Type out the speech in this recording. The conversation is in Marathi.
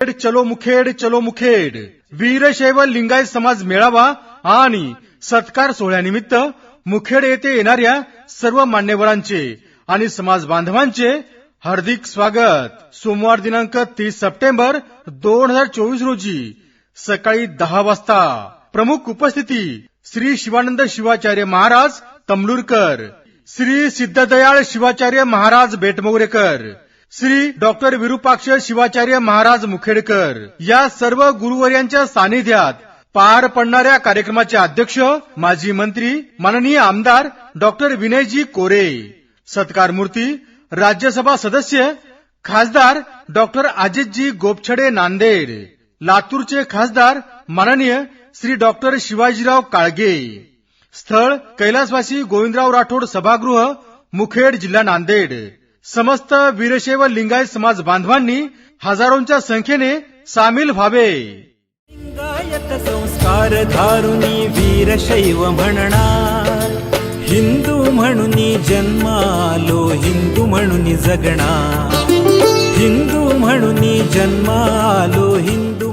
चलो मुखेड वीरशैव लिंगायत समाज मेळावा आणि सत्कार सोहळ्यानिमित्त मुखेड येथे येणाऱ्या सर्व मान्यवरांचे आणि समाज बांधवांचे हार्दिक स्वागत. सोमवार दिनांक 30 सप्टेंबर 2024 रोजी सकाळी 10 वाजता प्रमुख उपस्थिती श्री शिवानंद शिवाचार्य महाराज तमलूरकर, श्री सिद्धदयाळ शिवाचार्य महाराज बेटमोगरेकर, श्री डॉक्टर विरुपाक्ष शिवाचार्य महाराज मुखेडकर या सर्व गुरुवर्यांच्या सानिध्यात पार पडणाऱ्या कार्यक्रमाचे अध्यक्ष माजी मंत्री माननीय आमदार डॉक्टर विनयजी कोरे, सत्कार मूर्ती राज्यसभा सदस्य खासदार डॉक्टर अजितजी गोपछडे नांदेड, लातूरचे खासदार माननीय श्री डॉक्टर शिवाजीराव काळगे, स्थळ कैलासवासी गोविंदराव राठोड सभागृह मुखेड जिल्हा नांदेड. समस्त वीरशैव लिंगायत समाज बांधवांनी हजारोंच्या संख्येने सामील व्हावे. लिंगायत संस्कार धारुनी वीरशैव म्हणणार, हिंदू म्हणून जन्मालो हिंदू म्हणून जगणार, हिंदू म्हणून जन्मालो हिंदू